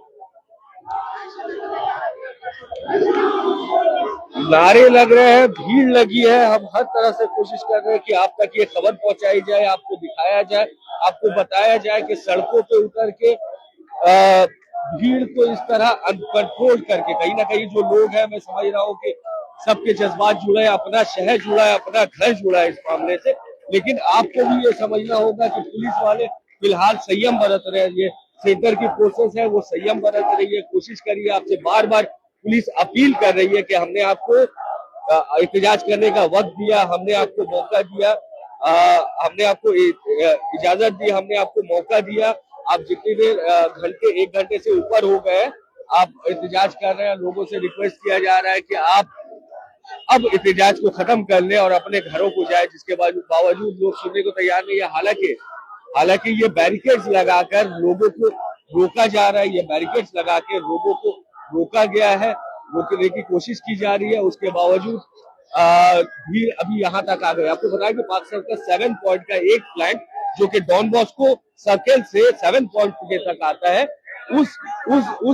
नारे लग रहे हैं, भीड़ लगी है। हम हर तरह से कोशिश कर रहे हैं कि आप तक ये खबर पहुंचाई जाए, आपको दिखाया जाए, आपको बताया जाए कि सड़कों पे उतर के भीड़ को इस तरह अनकंट्रोल करके कहीं ना कहीं जो लोग हैं, मैं समझ रहा हूँ कि सबके जज्बात जुड़े हैं, अपना शहर जुड़ा है, अपना घर जुड़ा है इस मामले से। लेकिन आपको भी ये समझना होगा कि पुलिस वाले फिलहाल संयम बरत रहे हैं। ये सेंटर की फोर्सेस है वो संयम बरत रही है। कोशिश करिए, आपसे बार बार पुलिस अपील कर रही है कि हमने आपको एहतजाज करने का वक्त दिया, हमने आपको मौका दिया, हमने आपको इजाजत दी, हमने आपको मौका दिया। आप जितनी देर एक घंटे से ऊपर हो गए आप एहतजाज कर रहे हैं। लोगों से रिक्वेस्ट किया जा रहा है कि आप अब एहतजाज को खत्म कर लें और अपने घरों को जाए, जिसके बावजूद लोग सुनने को तैयार नहीं है। हालांकि ये बैरिकेड्स लगाकर लोगों को रोका जा रहा है, ये बैरिकेड्स लगा के लोगों को रोका गया है, रोकने की कोशिश की जा रही है। उसके बावजूद भीड़ अभी यहाँ तक आ गई। आपको बताया कि पाक सर्कस 7 पॉइंट का एक प्लांट जो कि डॉन बॉस्को सर्कल से 7 पॉइंट के तक आता है, उस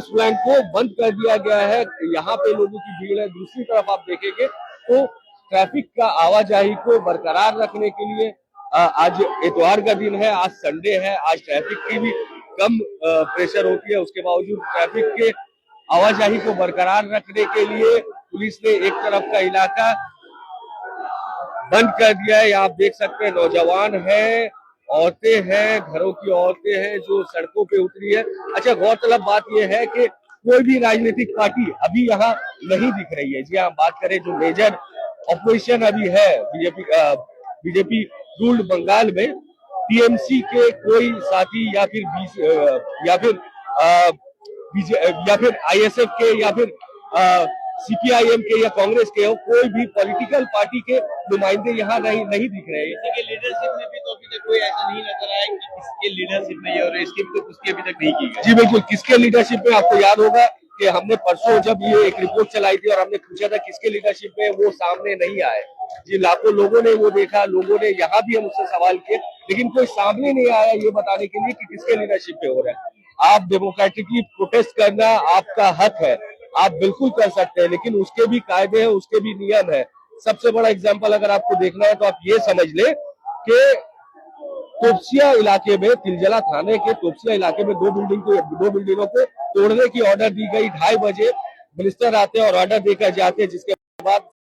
प्लांट को बंद कर दिया गया है। यहाँ पे लोगों की भीड़ है। दूसरी तरफ आप देखेंगे तो ट्रैफिक का आवाजाही को बरकरार रखने के लिए आज इतवार का दिन है, आज संडे है, आज ट्रैफिक की भी कम प्रेशर होती है। उसके बावजूद ट्रैफिक के आवाजाही को बरकरार रखने के लिए पुलिस ने एक तरफ का इलाका बंद कर दिया है। आप देख सकते हैं नौजवान है, औरतें हैं, घरों की औरतें हैं जो सड़कों पे उतरी है। अच्छा, गौरतलब बात यह है कि कोई भी राजनीतिक पार्टी अभी यहाँ नहीं दिख रही है। जी हम बात करें जो मेजर ऑपोजिशन अभी है बीजेपी रूल्ड बंगाल में, टीएमसी के कोई साथी या फिर आईएसएफ के या फिर सीपीआईएम के या कांग्रेस के हो, कोई भी पॉलिटिकल पार्टी के नुमाइंदे यहाँ नहीं दिख रहे हैं। इसके लीडरशिप में भी तो अभी तक कोई ऐसा नहीं नजर आया कि किसके लीडरशिप में, और इसके भी तो कुछ अभी तक नहीं की गई। जी बिल्कुल, किसके लीडरशिप में आपको याद होगा कि हमने परसों जब ये एक रिपोर्ट चलाई थी और हमने पूछा था किसके लीडरशिप में, वो सामने नहीं आए। जी लाखों लोगों ने वो देखा, लोगों ने यहाँ भी हम उससे सवाल किए, लेकिन कोई सामने नहीं आया ये बताने के लिए कि किसके लीडरशिप पे हो रहा है। आप डेमोक्रेटिकली प्रोटेस्ट करना आपका हक है, आप बिल्कुल कर सकते हैं, लेकिन उसके भी कायदे हैं, उसके भी नियम है। सबसे बड़ा एग्जाम्पल अगर आपको देखना है तो आप ये समझ ले कि तोपसिया इलाके में, तिलजला थाने के तोपसिया इलाके में दो बिल्डिंगों को तोड़ने की ऑर्डर दी गई। 2:30 बजे मिनिस्टर आते हैं और ऑर्डर देकर जाते हैं, जिसके बाद